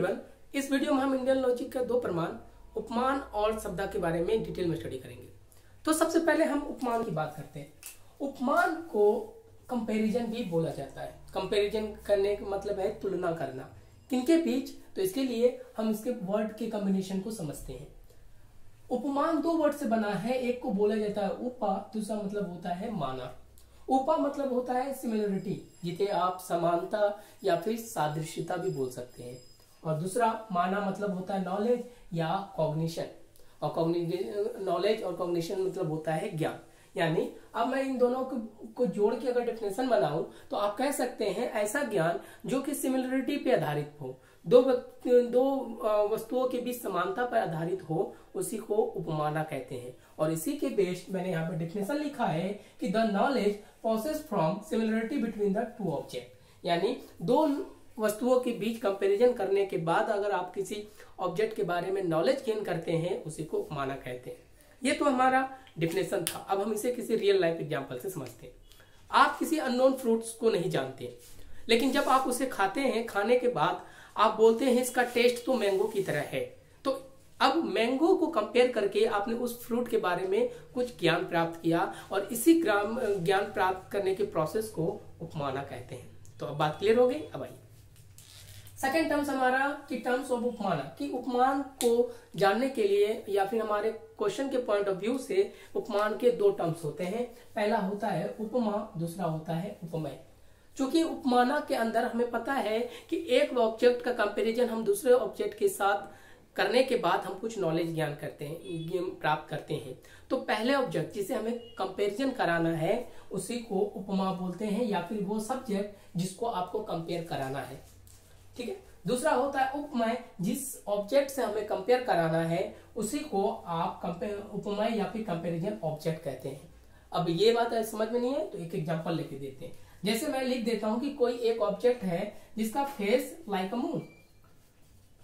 Everyone, इस video में हम इंडियन लॉजिक के दो प्रमाण उपमान और शब्दा के बारे में डिटेल में स्टडी करेंगे। तो सबसे पहले हम उपमान की बात करते हैं। उपमान को कंपैरिजन भी बोला जाता है। कंपैरिजन करने का मतलब है तुलना करना, किनके बीच। तो इसके लिए हम इसके वर्ड के कॉम्बिनेशन को समझते हैं। उपमान दो वर्ड से बना है, एक को बोला जाता है उपा, दूसरा मतलब होता है माना। उपा मतलब होता है सिमिलरिटी, जिसे आप समानता या फिर सादृश्यता भी बोल सकते हैं, और दूसरा माना मतलब होता है नॉलेज या कॉग्निशन, और नॉलेज और कॉग्निशन मतलब होता है ज्ञान। यानी अब मैं इन दोनों को जोड़ के अगर डेफिनेशन बनाऊं तो आप कह सकते हैं ऐसा ज्ञान जो कि सिमिलरिटी पे आधारित हो, दो वस्तुओं के बीच समानता पर आधारित हो, उसी को उपमाना कहते हैं। और इसी के बेस्ड मैंने यहाँ पे डेफिनेशन लिखा है कि the knowledge process from similarity between the two object. यानी दो वस्तुओं के बीच कंपैरिजन करने के बाद अगर आप किसी ऑब्जेक्ट के बारे में नॉलेज गेन करते हैं, उसी को उपमाना कहते हैं। ये तो हमारा डेफिनेशन था। अब हम इसे किसी रियल लाइफ एग्जांपल से समझते हैं। आप किसी अननोन फ्रूट्स को नहीं जानते, लेकिन जब आप उसे खाते हैं, खाने के बाद आप बोलते हैं इसका टेस्ट तो मैंगो की तरह है। तो अब मैंगो को कंपेयर करके आपने उस फ्रूट के बारे में कुछ ज्ञान प्राप्त किया, और इसी ज्ञान प्राप्त करने के प्रोसेस को उपमाना कहते हैं। तो अब बात क्लियर हो गई। अब आइए सेकेंड टर्म्स हमारा कि टर्म्स ऑफ उपमाना, कि उपमान को जानने के लिए या फिर हमारे क्वेश्चन के पॉइंट ऑफ व्यू से उपमान के दो टर्म्स होते हैं। पहला होता है उपमा, दूसरा होता है उपमेय। चूंकि उपमाना के अंदर हमें पता है कि एक ऑब्जेक्ट का कंपैरिजन हम दूसरे ऑब्जेक्ट के साथ करने के बाद हम कुछ नॉलेज ज्ञान करते हैं, प्राप्त करते हैं। तो पहले ऑब्जेक्ट जिसे हमें कंपैरिजन कराना है उसी को उपमा बोलते हैं, या फिर वो सब्जेक्ट जिसको आपको कंपेयर कराना है। ठीक है। दूसरा होता है उपमेय, जिस ऑब्जेक्ट से हमें कंपेयर कराना है उसी को आप उपमेय या फिर कंपैरिजन ऑब्जेक्ट कहते हैं। अब ये बात समझ में नहीं है तो एक एग्जांपल लेके देते हैं। जैसे मैं लिख देता हूं कि कोई एक ऑब्जेक्ट है जिसका फेस लाइक अ मून।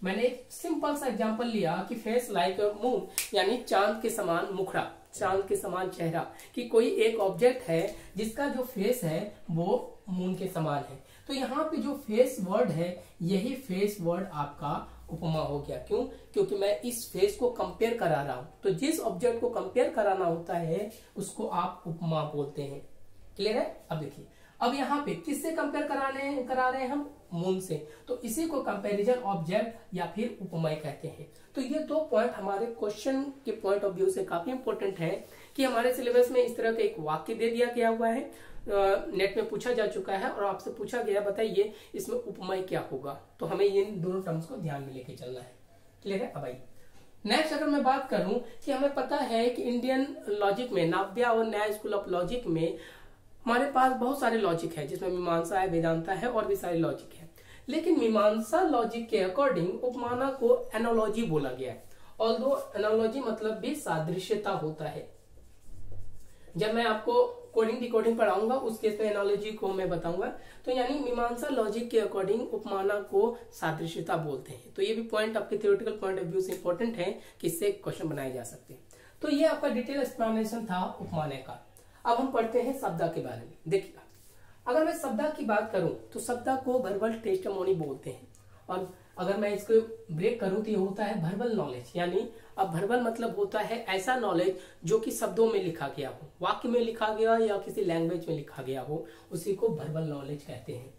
मैंने एक सिंपल सा एग्जांपल लिया कि फेस लाइक अ मून, यानी चांद के समान मुखड़ा, चांद के समान चेहरा, कि कोई एक ऑब्जेक्ट है जिसका जो फेस है वो मून के समान है। तो यहाँ पे जो फेस वर्ड है, यही फेस वर्ड आपका उपमा हो गया। क्यों? क्योंकि मैं इस फेस को कंपेयर करा रहा हूं। तो जिस ऑब्जेक्ट को कंपेयर कराना होता है उसको आप उपमा बोलते हैं। क्लियर है? अब देखिए, अब यहाँ पे किससे कंपेयर करा रहे हैं हम? मून से। तो इसी को कंपैरिजन ऑब्जेक्ट या फिर उपमेय कहते हैं। तो ये दो पॉइंट हमारे क्वेश्चन के पॉइंट ऑफ व्यू से काफी इंपॉर्टेंट है कि हमारे सिलेबस में इस तरह का एक वाक्य दे दिया गया हुआ है, नेट में पूछा जा चुका है और आपसे पूछा गया बताइए इसमें उपमेय क्या होगा। तो हमें इन दोनों टर्म्स को ध्यान में लेके चलना है। क्लियर है? अब आइए नेक्स्ट, अगर मैं बात करूं कि हमें पता है कि इंडियन लॉजिक में, नाव्या और न्याय स्कूल ऑफ लॉजिक में हमारे पास बहुत सारे लॉजिक है, जिसमें मीमांसा है, वेदांता है और भी सारे लॉजिक है। लेकिन मीमांसा लॉजिक के अकॉर्डिंग उपमाना को एनालॉजी बोला गया है। ऑल्दो एनालॉजी मतलब भी सादृश्यता होता है। जब मैं आपको कोडिंग डिकोडिंग पढ़ाऊंगा उस केस में एनालॉजी को मैं बताऊंगा। तो यानी मीमांसा लॉजिक के अकॉर्डिंग उपमाना को सादृश्यता बोलते हैं। तो ये भी पॉइंट आपके थ्योरेटिकल पॉइंट ऑफ व्यू से इंपॉर्टेंट है कि इससे क्वेश्चन बनाए जा सकते हैं। तो ये आपका डिटेल एक्सप्लेनेशन था उपमाने का। अब हम पढ़ते हैं शब्दा के बारे में। देखिएगा, अगर मैं शब्दा की बात करूं तो शब्दा को वर्बल टेस्टिमोनी बोलते हैं, और अगर मैं इसको ब्रेक करूं तो ये होता है वर्बल नॉलेज। यानी अब वर्बल मतलब होता है ऐसा नॉलेज जो कि शब्दों में लिखा गया हो, वाक्य में लिखा गया या किसी लैंग्वेज में लिखा गया हो, उसी को वर्बल नॉलेज कहते हैं।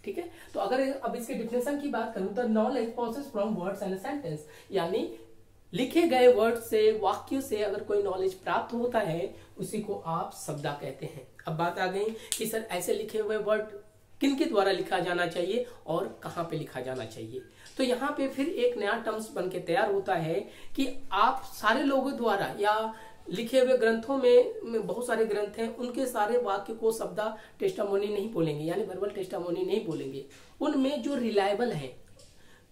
ठीक है। तो अगर अब इसके डिफिनेशन की बात करूं तो knowledge process from words and sentence, यानी लिखे गए वर्ड से, वाक्यों से अगर कोई नॉलेज प्राप्त होता है उसी को आप शब्दा कहते हैं। अब बात आ गई कि सर ऐसे लिखे हुए वर्ड किन के द्वारा लिखा जाना चाहिए और कहाँ पे लिखा जाना चाहिए। तो यहाँ पे फिर एक नया टर्म्स बन के तैयार होता है कि आप सारे लोगों द्वारा या लिखे हुए ग्रंथों में बहुत सारे ग्रंथ हैं, उनके सारे वाक्य को शब्दा टेस्टामोनी नहीं बोलेंगे, यानी वर्बल टेस्टामोनी नहीं बोलेंगे। उनमें जो रिलायबल है,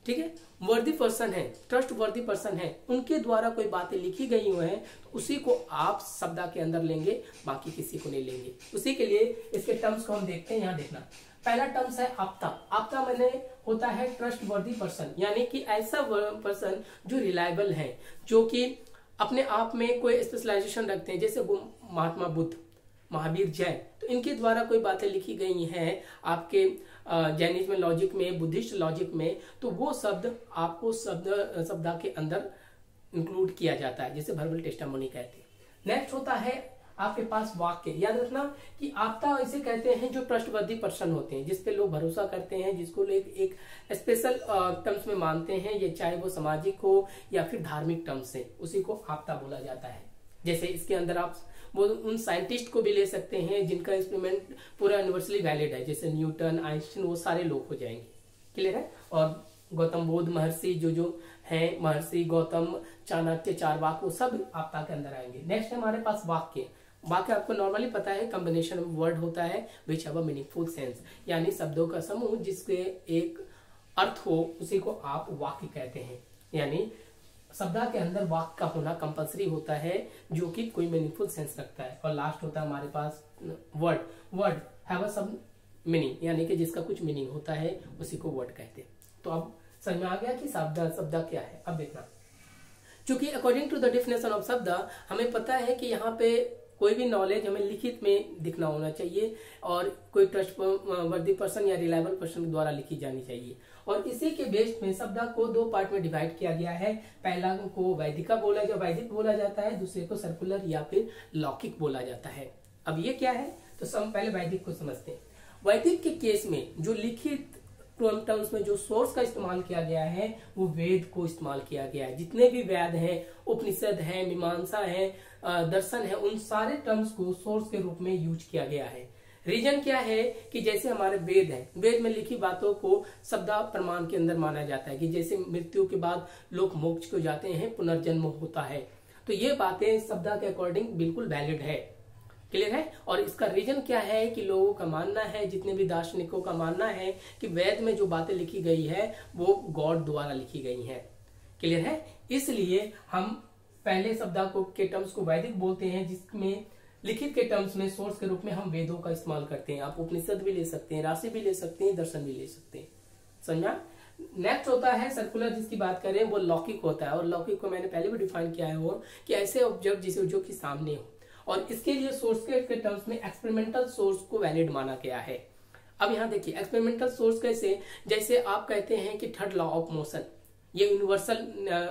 ठीक है, वर्दी पर्सन है, ट्रस्ट वर्दी पर्सन है, उनके द्वारा कोई बातें लिखी गई हुई हैं, तो उसी को आप शब्दा के अंदर लेंगे, बाकी किसी को नहीं लेंगे। उसी के लिए इसके टर्म्स को हम देखते हैं। यहाँ देखना, पहला टर्म्स है आपता। आपता मैंने होता है ट्रस्ट वर्दी पर्सन, यानी कि ऐसा पर्सन जो रिलायबल है, जो कि अपने आप में कोई स्पेशलाइजेशन रखते हैं, जैसे महात्मा बुद्ध, महावीर जैन। तो इनके द्वारा कोई बातें लिखी गई हैं आपके जैनिज्म लॉजिक में, बुद्धिस्ट लॉजिक में, तो वो शब्द आपको शब्दा के अंदर इंक्लूड किया जाता है, जिसे वर्बल टेस्टिमोनी कहते हैं। नेक्स्ट होता है आपके पास वाक्य। याद रखना कि आपता इसे कहते हैं जो ट्रस्टवर्दी पर्सन होते हैं, जिसपे लोग भरोसा करते हैं, जिसको लोग एक स्पेशल टर्म्स में मानते हैं, ये चाहे वो सामाजिक हो या फिर धार्मिक टर्म्स से, उसी को आपता बोला जाता है। जैसे इसके अंदर आप वो उन साइंटिस्ट को भी ले सकते हैं जिनका एक्सपेरिमेंट पूरा यूनिवर्सली वैलिड है, जैसे न्यूटन, आइंस्टीन, वो सारे लोग हो जाएंगे। क्लियर है। और गौतम बुद्ध, महर्षि जो हैं, महर्षि गौतम, चाणक्य, चारवाक, वो सब आपता के अंदर आएंगे। नेक्स्ट है हमारे पास वाक्य। वाक्य आपको नॉर्मली पता है कॉम्बिनेशन ऑफ वर्ड होता है which have a meaningful sense, यानी शब्दों का समूह जिसके एक अर्थ हो, उसी को आप वाक्य कहते हैं। यानी शब्द के अंदर वाक्य का होना कंपलसरी होता है जो कि कोई मीनिंगफुल सेंस रखता है। और लास्ट होता है हमारे पास word have a some meaning, यानी कि जिसका कुछ मीनिंग होता है उसी को वर्ड कहते हैं। तो अब समझ में आ गया कि शब्द क्या है। अब देखना, क्योंकि according to the definition of शब्द हमें पता है कि यहाँ पे कोई भी नॉलेज हमें लिखित में दिखना होना चाहिए और कोई ट्रस्टवर्दी पर्सन या रिलायबल पर्सन द्वारा लिखी जानी चाहिए। और इसी के बेस में शब्द को दो पार्ट में डिवाइड किया गया है। पहला को वैदिक बोला जाता है, दूसरे को सर्कुलर या फिर लौकिक बोला जाता है। अब ये क्या है, तो हम पहले वैदिक को समझते हैं। वैदिक के केस में जो लिखित टर्म्स में जो सोर्स का इस्तेमाल किया गया है वो वेद को इस्तेमाल किया गया है। जितने भी वेद हैं, उपनिषद हैं, मीमांसा है, दर्शन है, उन सारे टर्म्स को सोर्स के रूप में यूज किया गया है। रीजन क्या है कि जैसे हमारे वेद है, वेद में लिखी बातों को शब्द प्रमाण के अंदर माना जाता है कि जैसे मृत्यु के बाद लोग मोक्ष को जाते हैं, पुनर्जन्म होता है, तो ये बातें शब्द के अकॉर्डिंग बिल्कुल वैलिड है। क्लियर है। और इसका रीजन क्या है कि लोगों का मानना है, जितने भी दार्शनिकों का मानना है कि वेद में जो बातें लिखी गई है वो गॉड द्वारा लिखी गई है। क्लियर है। इसलिए हम पहले शब्द के टर्म्स को वैदिक बोलते हैं, जिसमें लिखित के टर्म्स में सोर्स के रूप में हम वेदों का इस्तेमाल करते हैं। आप उपनिषद भी ले सकते हैं, राशि भी ले सकते हैं, दर्शन भी ले सकते हैं। समझा। नेक्स्ट होता है सर्कुलर, जिसकी बात करें वो लौकिक होता है। और लौकिक को मैंने पहले भी डिफाइन किया है वो कि ऐसे ऑब्जेक्ट जिसे जो कि सामने हो, और इसके लिए सोर्स के टर्म्स में एक्सपेरिमेंटल सोर्स को वैलिड माना गया है। अब यहाँ देखिए एक्सपेरिमेंटल सोर्स कैसे, जैसे आप कहते हैं कि थर्ड लॉ ऑफ मोशन, ये यूनिवर्सल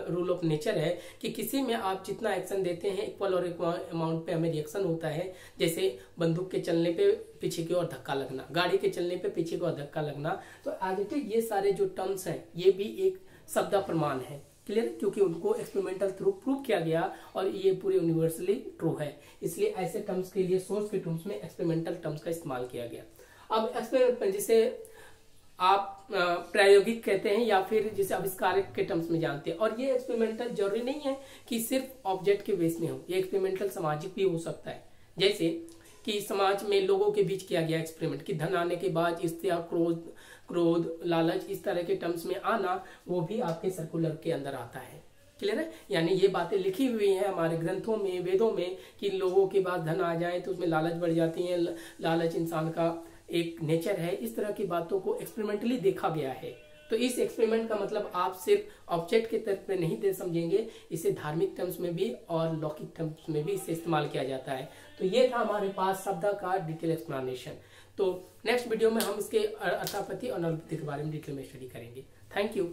रूल ऑफ नेचर है कि किसी में आप जितना एक्शन देते हैं इक्वल और इक्वल अमाउंट पे हमें रिएक्शन होता है। जैसे बंदूक के चलने पे पीछे की ओर धक्का लगना, गाड़ी के चलने पे पीछे की ओर धक्का लगना, तो एज इट इज ये सारे जो टर्म्स हैं ये भी एक शब्द प्रमाण है। क्लियर, क्योंकि उनको एक्सपेरिमेंटल थ्रू प्रूव किया गया और ये पूरे यूनिवर्सली ट्रू है, इसलिए ऐसे टर्म्स के लिए सोर्स के टर्म्स में एक्सपेरिमेंटल टर्म्स का इस्तेमाल किया गया। अब एक्सपेरिमेंट जिसे आप प्रायोगिक कहते हैं या फिर जिसे आविष्कारक के टर्म्स में जानते हैं। और ये एक्सपेरिमेंटल जरूरी नहीं है कि सिर्फ ऑब्जेक्ट के बेस में हो, ये एक्सपेरिमेंटल सामाजिक भी हो सकता है। जैसे कि समाज में लोगों के बीच किया गया एक्सपेरिमेंट कि धन आने के बाद इस्तेया, क्रोध, लालच, इस तरह के टर्म्स में आना, वो भी आपके सर्कुलर के अंदर आता है। क्लियर है। यानी ये बातें लिखी हुई हैं हमारे ग्रंथों में, वेदों में, कि लोगों के पास धन आ जाए तो उसमें लालच बढ़ जाती है, लालच इंसान का एक नेचर है। इस तरह की बातों को एक्सपेरिमेंटली देखा गया है। तो इस एक्सपेरिमेंट का मतलब आप सिर्फ ऑब्जेक्ट के तरफ में नहीं दे समझेंगे, इसे धार्मिक टर्म्स में भी और लौकिक टर्म्स में भी इसे इस्तेमाल किया जाता है। तो ये था हमारे पास शब्द का डिटेल एक्सप्लेनेशन। तो नेक्स्ट वीडियो में हम इसके अर्थापत्ति और नलपति के बारे में डिटेल में स्टडी करेंगे। Thank you.